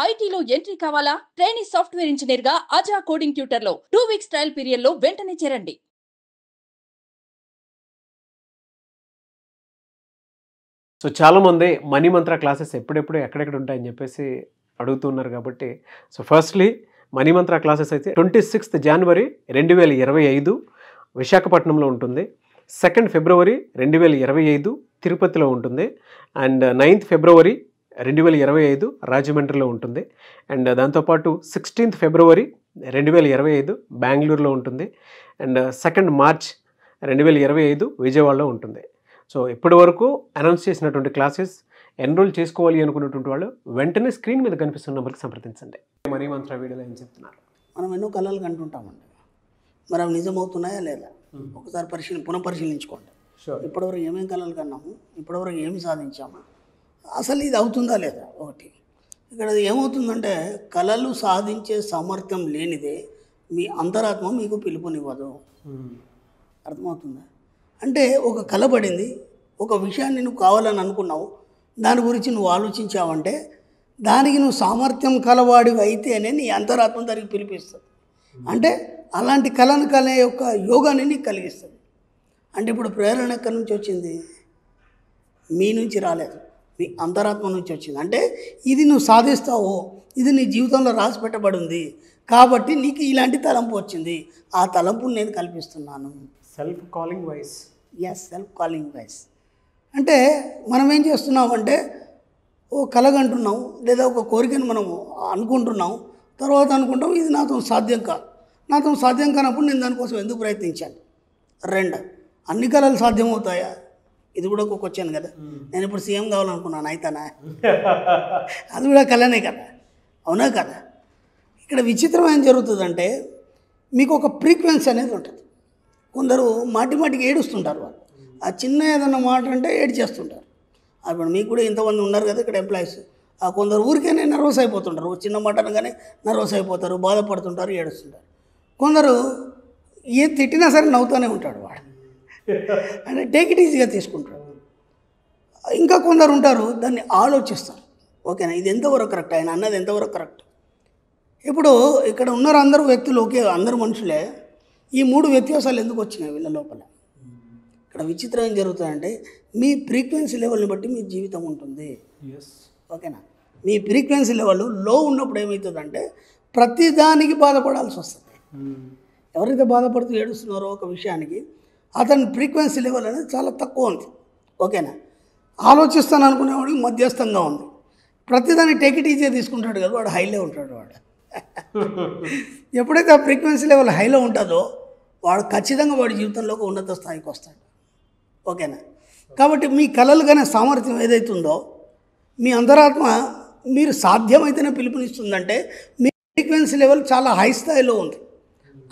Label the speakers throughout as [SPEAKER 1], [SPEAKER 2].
[SPEAKER 1] ఐటీలో ఎంట్రీ కావాలా? Training software engineer గా అజా కోడింగ్ ట్యూటర్ లో 2 వీక్స్ ట్రయల్ పీరియడ్ లో వెంటనే చేరండి.
[SPEAKER 2] సో చాలామంది మనీ మంత్ర క్లాసెస్ ఎప్పుడెప్పుడు ఎక్కడెక్కడ ఉంటాయని చెప్పేసి అడుగుతున్నారు కాబట్టి సో ఫస్ట్లీ మనీ మంత్ర క్లాసెస్ అయితే 26th January 2025 విశాఖపట్నంలో ఉంటుంది. 2nd February 2025 తిరుపతిలో ఉంటుంది. అండ్ 9th February 2025 రాజమండ్రిలో ఉంటుంది. అండ్ దాంతోపాటు 16th February 2025 బెంగళూరులో ఉంటుంది. అండ్ 2nd March 2025 విజయవాడలో ఉంటుంది. సో ఇప్పటి వరకు అనౌన్స్ చేసినటువంటి క్లాసెస్ ఎన్రోల్ చేసుకోవాలి అనుకున్నటువంటి వాళ్ళు వెంటనే స్క్రీన్ మీద కనిపిస్తున్న నెంబర్కి సంప్రదించండి. మనీ మంత్ర వీడియోలో ఏం చెప్తున్నారు?
[SPEAKER 3] మనం ఎన్నో కళలు కంటుంటామండి, మరి అవి నిజమవుతున్నాయా లేదా ఒకసారి పునఃపరిశీలించుకోండి. ఇప్పటివరకు ఏమేమి కళలు కన్నాము, ఇప్పటివరకు ఏమి సాధించాము, అసలు ఇది అవుతుందా లేదా. ఒకటి ఇక్కడ ఏమవుతుందంటే కళలు సాధించే సామర్థ్యం లేనిదే మీ అంతరాత్మ మీకు పిలుపునివ్వదు. అర్థమవుతుందా? అంటే ఒక కళ పడింది, ఒక విషయాన్ని నువ్వు కావాలని అనుకున్నావు, దాని గురించి నువ్వు ఆలోచించావంటే దానికి నువ్వు సామర్థ్యం కలవాడివి అయితేనే నీ అంతరాత్మ దానికి పిలిపిస్తుంది. అంటే అలాంటి కళను కలే యొక్క యోగాన్ని నీకు కలిగిస్తుంది. అంటే ఇప్పుడు ప్రేరణ ఎక్కడి నుంచి వచ్చింది? మీ నుంచి రాలేదు, మీ అంతరాత్మ నుంచి వచ్చింది. అంటే ఇది నువ్వు సాధిస్తావు, ఇది నీ జీవితంలో రాసి పెట్టబడి ఉంది కాబట్టి నీకు ఇలాంటి తలంపు వచ్చింది. ఆ తలంపుని నేను కల్పిస్తున్నాను.
[SPEAKER 2] Self calling voice.
[SPEAKER 3] Self calling voice. అంటే మనం ఏం చేస్తున్నామంటే ఓ కలగంటున్నాం, లేదా ఒక కోరికను మనం అనుకుంటున్నాం, తర్వాత అనుకుంటాం ఇది నాతో సాధ్యం కాదు. నాతో సాధ్యం కానప్పుడు నేను దానికోసం ఎందుకు ప్రయత్నించాను? 2 అన్ని కళలు సాధ్యమవుతాయా? ఇది కూడా ఒక క్వశ్చన్ కదా. నేను ఇప్పుడు సీఎం కావాలనుకున్నాను, అయితానా? అది కూడా కళనే కదా, అవునా కదా? ఇక్కడ విచిత్రం ఏం జరుగుతుందంటే మీకు ఒక ఫ్రీక్వెన్సీ అనేది ఉంటుంది. కొందరు మాటికి ఏడుస్తుంటారు. వాళ్ళు ఆ చిన్న ఏదన్నా మాట అంటే ఏడ్చేస్తుంటారు. అప్పుడు మీకు కూడా ఇంతమంది ఉన్నారు కదా ఇక్కడ ఎంప్లాయీస్. ఆ కొందరు ఊరికేనే నర్వస్ అయిపోతుంటారు, చిన్న మాట అనగానే నర్వస్ అయిపోతారు, బాధపడుతుంటారు, ఏడుస్తుంటారు. కొందరు ఏం తిట్టినా సరే నవ్వుతూనే ఉంటాడు వాడు, అంటే టేక్ ఇట్ ఈజీగా తీసుకుంటాడు. ఇంకా కొందరు ఉంటారు దాన్ని ఆలోచిస్తారు. ఓకేనా, ఇది ఎంతవరకు కరెక్ట్, ఆయన అన్నది ఎంతవరకు కరెక్ట్. ఇప్పుడు ఇక్కడ ఉన్నారు అందరూ వ్యక్తులు, ఓకే అందరూ మనుషులే. ఈ 3 వ్యత్యాసాలు ఎందుకు వచ్చినాయి వీళ్ళ లోపల? ఇక్కడ విచిత్రం ఏం జరుగుతుందంటే మీ ఫ్రీక్వెన్సీ లెవెల్ని బట్టి మీ జీవితం ఉంటుంది. ఓకేనా, మీ ఫ్రీక్వెన్సీ లెవెల్ లో ఉన్నప్పుడు ఏమవుతుందంటే ప్రతిదానికి బాధపడాల్సి వస్తుంది. ఎవరైతే బాధపడుతూ ఏడుస్తున్నారో ఒక విషయానికి అతని ఫ్రీక్వెన్సీ లెవెల్ అనేది చాలా తక్కువ ఉంది. ఓకేనా, ఆలోచిస్తాను అనుకునేవాడికి మధ్యస్థంగా ఉంది. ప్రతిదాన్ని టేక్ ఇట్ ఈజీగా తీసుకుంటాడు కదా, వాడు హైలో ఉంటాడు. వాడు ఎప్పుడైతే ఆ ఫ్రీక్వెన్సీ లెవెల్ హైలో ఉంటుందో వాడు ఖచ్చితంగా వాడి జీవితంలో ఒక ఉన్నత స్థాయికి వస్తాడు. ఓకేనా, కాబట్టి మీ కళలు కానీ సామర్థ్యం ఏదైతుందో మీ అంతరాత్మ మీరు సాధ్యమైతేనే పిలుపునిస్తుందంటే మీ ఫ్రీక్వెన్సీ లెవెల్ చాలా హై స్థాయిలో ఉంది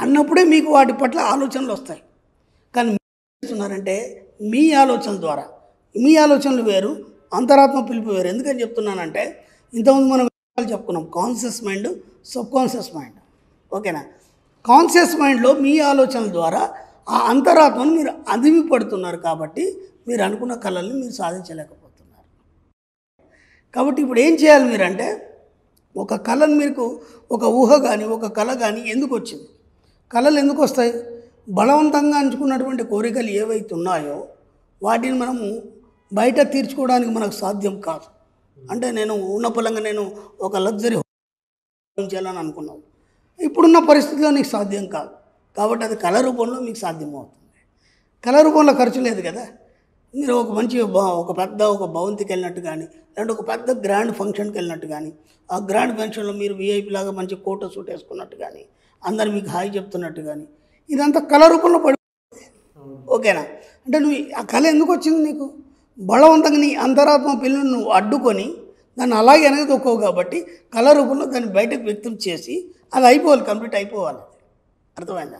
[SPEAKER 3] అన్నప్పుడే మీకు వాటి పట్ల ఆలోచనలు వస్తాయి. కానీ మీరు చేస్తున్నారంటే మీ ఆలోచనల ద్వారా, మీ ఆలోచనలు వేరు, అంతరాత్మ పిలుపు వేరు. ఎందుకని చెప్తున్నానంటే ఇంతకుముందు మనం చెప్పుకున్నాం conscious mind, sub conscious mind. ఓకేనా, కాన్షియస్ మైండ్లో మీ ఆలోచనల ద్వారా ఆ అంతరాత్మను మీరు అదిమి పడుతున్నారు కాబట్టి మీరు అనుకున్న కళల్ని మీరు సాధించలేకపోతున్నారు. కాబట్టి ఇప్పుడు ఏం చేయాలి మీరంటే ఒక కళను మీకు ఒక ఊహ కానీ ఒక కళ కానీ ఎందుకు వచ్చింది? కళలు ఎందుకు వస్తాయి? బలవంతంగా అంచుకున్నటువంటి కోరికలు ఏవైతే ఉన్నాయో వాటిని మనము బయట తీర్చుకోవడానికి మనకు సాధ్యం కాదు. అంటే నేను ఉన్న పొలంగా నేను ఒక లగ్జరీ చేయాలని అనుకున్నాను, ఇప్పుడున్న పరిస్థితిలో నీకు సాధ్యం కాదు కాబట్టి అది కళ రూపంలో మీకు సాధ్యమవుతుంది. కళ రూపంలో ఖర్చు లేదు కదా. మీరు ఒక మంచి ఒక భవంతికి వెళ్ళినట్టు కానీ, లేదంటే ఒక పెద్ద గ్రాండ్ ఫంక్షన్కి వెళ్ళినట్టు కానీ, ఆ గ్రాండ్ ఫంక్షన్లో మీరు వీఐపీ లాగా మంచి కోట సూట్ వేసుకున్నట్టు కానీ, అందరు మీకు హాయ్ చెప్తున్నట్టు కానీ, ఇదంతా కళ రూపంలో పడిపోతుంది. ఓకేనా, అంటే నువ్వు ఆ కళ ఎందుకు వచ్చింది నీకు? బలవంతంగా నీ అంతరాత్మ పిల్లలను నువ్వు అడ్డుకొని దాన్ని అలాగే అనేది ఒక్కవు కాబట్టి కళ రూపంలో దాన్ని బయటకు వ్యక్తం చేసి అది అయిపోవాలి, కంప్లీట్ అయిపోవాలి. అర్థమైందా?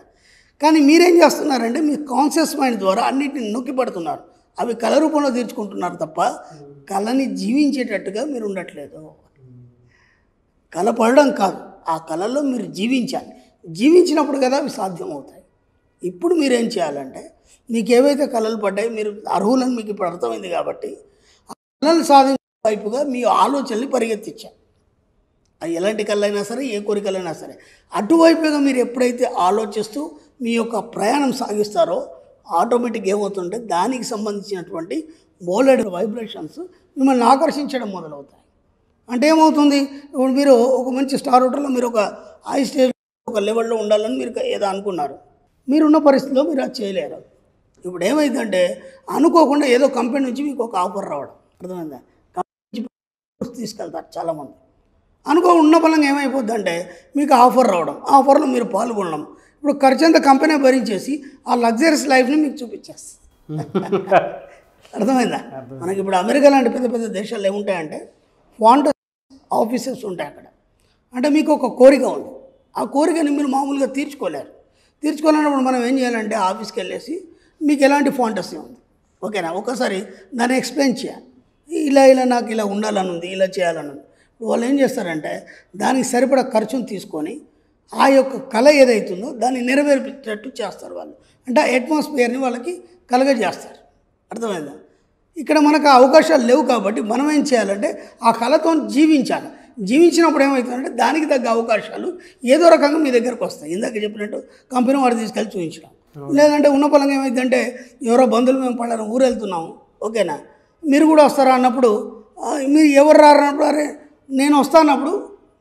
[SPEAKER 3] కానీ మీరేం చేస్తున్నారంటే మీ కాన్షియస్ మైండ్ ద్వారా అన్నిటిని నొక్కి పడుతున్నారు, అవి కళ రూపంలో తీర్చుకుంటున్నారు తప్ప కళని జీవించేటట్టుగా మీరు ఉండట్లేదు. కళ పడడం కాదు, ఆ కళలో మీరు జీవించాలి. జీవించినప్పుడు కదా అవి సాధ్యమవుతాయి. ఇప్పుడు మీరేం చేయాలంటే మీకు ఏవైతే కళలు పడ్డాయి మీరు అర్హులని మీకు ఇప్పుడు అర్థమైంది కాబట్టి ఆ కళలు సాధించే వైపుగా మీ ఆలోచనల్ని పరిగెత్తించాలి. అది ఎలాంటి కళ్ళైనా సరే, ఏ కోరికలైనా సరే, అటువైపుగా మీరు ఎప్పుడైతే ఆలోచిస్తూ మీ యొక్క ప్రయాణం సాగిస్తారో ఆటోమేటిక్ ఏమవుతుంటే దానికి సంబంధించినటువంటి బోలెడు వైబ్రేషన్స్ మిమ్మల్ని ఆకర్షించడం మొదలవుతాయి. అంటే ఏమవుతుంది, ఇప్పుడు మీరు ఒక మంచి స్టార్ హోటల్లో మీరు ఒక హై స్టేజ్ ఒక లెవెల్లో ఉండాలని మీరు ఏదో అనుకున్నారు, మీరున్న పరిస్థితిలో మీరు అది చేయలేరు. ఇప్పుడు ఏమైందంటే అనుకోకుండా ఏదో కంపెనీ నుంచి మీకు ఒక ఆఫర్ రావడం, అర్థమైందా? కంపెనీ నుంచి తీసుకెళ్తారు చాలామంది. ఉన్న బలంగా ఏమైపోద్ది అంటే మీకు ఆఫర్ రావడం, ఆఫర్లో మీరు పాల్గొనడం. ఇప్పుడు ఖర్చు అంతా కంపెనీ భరించేసి ఆ లగ్జరీస్ లైఫ్ని మీకు చూపించేస్తుంది. అర్థమైందా? మనకి ఇప్పుడు అమెరికా లాంటి పెద్ద పెద్ద దేశాల్లో ఏముంటాయంటే ఫాంట్ ఆఫీసెస్ ఉంటాయి అక్కడ. అంటే మీకు ఒక కోరిక ఉంది, ఆ కోరికని మీరు మామూలుగా తీర్చుకోలేనప్పుడు మనం ఏం చేయాలంటే ఆఫీస్కి వెళ్ళేసి మీకు ఎలాంటి ఫాంటసీ ఉంది, ఓకేనా, ఒకసారి దాన్ని ఎక్స్ప్లెయిన్ చేయాలి. ఇలా నాకు ఇలా ఉండాలని ఉంది, ఇలా చేయాలని ఉంది. వాళ్ళు ఏం చేస్తారంటే దానికి సరిపడా ఖర్చును తీసుకొని ఆ యొక్క కళ ఏదైతుందో దాన్ని నెరవేర్చేటట్టు చేస్తారు వాళ్ళు. అంటే ఆ అట్మాస్ఫియర్ని వాళ్ళకి కలగజేస్తారు. అర్థమైందా? ఇక్కడ మనకు ఆ అవకాశాలు లేవు కాబట్టి మనం ఏం చేయాలంటే ఆ కళతో జీవించాలి. జీవించినప్పుడు ఏమవుతుందంటే దానికి తగ్గ అవకాశాలు ఏదో రకంగా మీ దగ్గరకు వస్తాయి. ఇందాక చెప్పినట్టు కంపెనీ వాడు తీసుకెళ్ళి చూపించడం, లేదంటే ఉన్న పొలంగా ఏమైందంటే ఎవరో బంధువులు మేము పళ్ళని ఊరు వెళ్తున్నాము, ఓకేనా, మీరు కూడా వస్తారా అన్నప్పుడు మీరు ఎవరు రారన్నప్పుడు అరే నేను వస్తానప్పుడు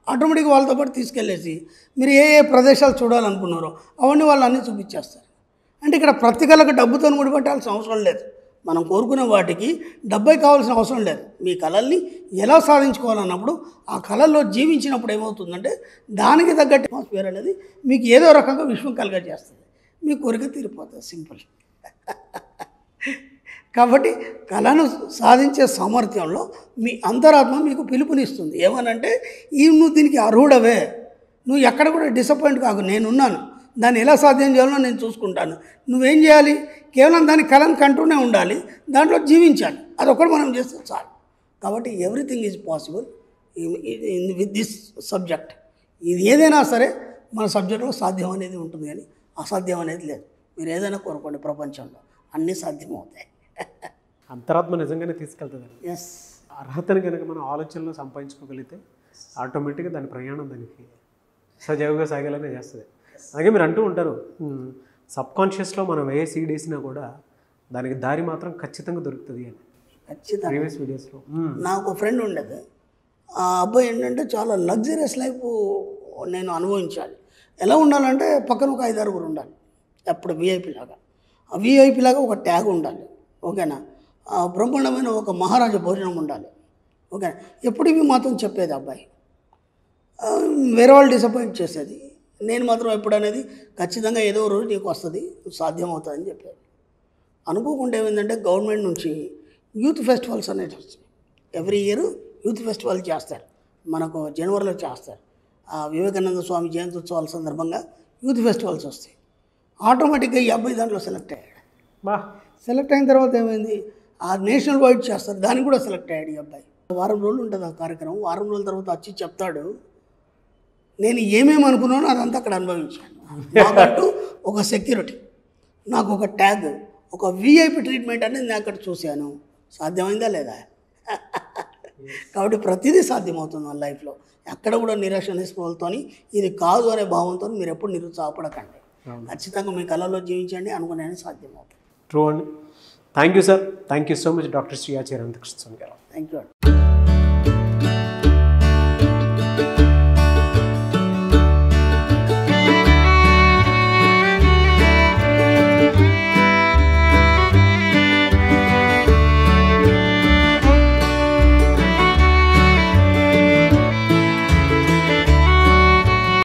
[SPEAKER 3] ఆటోమేటిక్గా వాళ్ళతో పాటు తీసుకెళ్ళేసి మీరు ఏ ప్రదేశాలు చూడాలనుకున్నారో అవన్నీ వాళ్ళు అన్నీ చూపించేస్తారు. అంటే ఇక్కడ ప్రతి కళకు డబ్బుతో ముడిపెట్టాల్సిన అవసరం లేదు. మనం కోరుకునే వాటికి డబ్బే కావాల్సిన అవసరం లేదు. మీ కళల్ని ఎలా సాధించుకోవాలన్నప్పుడు ఆ కళల్లో జీవించినప్పుడు ఏమవుతుందంటే దానికి తగ్గట్టు అట్మాస్ఫియర్ అనేది మీకు ఏదో రకంగా విశ్వం కలగజేస్తుంది, మీ కోరిక తీరిపోతుంది. సింపుల్. కాబట్టి కళను సాధించే సామర్థ్యంలో మీ అంతరాత్మ మీకు పిలుపునిస్తుంది. ఏమనంటే నువ్వు దీనికి అర్హుడవే, నువ్వు ఎక్కడ కూడా డిసప్పాయింట్ కాకు, నేనున్నాను, దాన్ని ఎలా సాధ్యం చేయాలో నేను చూసుకుంటాను. నువ్వేం చేయాలి, కేవలం దాని కళను కంటూనే ఉండాలి, దాంట్లో జీవించాలి. అదొకటి మనం చేస్తే చాలు. కాబట్టి everything is possible with this subject. ఇది ఏదైనా సరే మన సబ్జెక్ట్లో సాధ్యం అనేది ఉంటుంది, కానీ అసాధ్యం అనేది లేదు. మీరు ఏదైనా కోరుకోండి, ప్రపంచంలో అన్నీ సాధ్యమవుతాయి.
[SPEAKER 2] అంతరాత్మ నిజంగానే తీసుకెళ్తుంది.
[SPEAKER 3] ఎస్,
[SPEAKER 2] అర్హతని కనుక మనం ఆలోచనలో సంపాదించుకోగలిగితే ఆటోమేటిక్గా దాని ప్రయాణం దానికి సజావుగా సాగేలానే చేస్తుంది. అలాగే మీరు అంటూ ఉంటారు సబ్కాన్షియస్లో మనం ఏ సీడ్ వేసినా కూడా దానికి దారి మాత్రం ఖచ్చితంగా దొరుకుతుంది అని.
[SPEAKER 3] ఖచ్చితంగా.
[SPEAKER 2] ప్రీవియస్ వీడియోస్లో
[SPEAKER 3] నాకు ఒక ఫ్రెండ్ ఉండేది. ఆ అబ్బాయి ఏంటంటే చాలా లగ్జరియస్ లైఫ్ నేను అనుభవించాలి. ఎలా ఉండాలంటే పక్కన ఒక 5-6 ఉండాలి, అప్పుడు విఐపి లాగా. ఆ విఐపి లాగా ఒక ట్యాగ్ ఉండాలి, ఓకేనా, బ్రహ్మాండమైన ఒక మహారాజా భోజనం ఉండాలి, ఓకేనా. ఎప్పుడు ఇవి మాత్రం చెప్పేది అబ్బాయి. వేరే వాళ్ళు డిసప్పాయింట్ చేసేది, నేను మాత్రం ఎప్పుడు అనేది ఖచ్చితంగా ఏదో రోజు నీకు వస్తుంది, సాధ్యమవుతుందని చెప్పేది. అనుకోకుండా ఏమైందంటే గవర్నమెంట్ నుంచి యూత్ ఫెస్టివల్స్ అనేవి వస్తాయి. ఎవ్రీ ఇయర్ యూత్ ఫెస్టివల్ చేస్తారు, మనకు జనవరిలో చేస్తారు. వివేకానంద స్వామి జయంత్యోత్సవాల సందర్భంగా యూత్ ఫెస్టివల్స్ వస్తాయి. ఆటోమేటిక్గా ఈ అబ్బాయి దాంట్లో సెలెక్ట్ అయ్యాడు. సెలెక్ట్ అయిన తర్వాత ఏమైంది, ఆ నేషనల్ వైడ్ చేస్తారు, దానికి కూడా సెలెక్ట్ అయ్యాడు ఈ అబ్బాయి. వారం రోజులు ఉంటుంది ఆ కార్యక్రమం. వారం రోజుల తర్వాత వచ్చి చెప్తాడు, నేను ఏమేమి అనుకున్నానో అదంతా అక్కడ అనుభవించాను. నాకంటూ ఒక సెక్యూరిటీ, నాకు ఒక ట్యాగ్, ఒక విఐపి ట్రీట్మెంట్ అనేది నేను అక్కడ చూశాను. సాధ్యమైందా లేదా? కాబట్టి ప్రతిదీ సాధ్యమవుతుంది మన లైఫ్లో. ఎక్కడ కూడా నిరాశ నిస్పృహలతో ఇది కాదు అనే భావంతో మీరు ఎప్పుడు నిరుత్సాహపడకండి. ఖచ్చితంగా మీ కళలో జీవించండి, అనుకునే సాధ్యమవుతుంది.
[SPEAKER 2] ట్రూ అండి. Thank you sir. Thank you so much doctor Shri Acharya Ananthakrishna Swamy గారు.
[SPEAKER 3] థ్యాంక్ యూ అండి.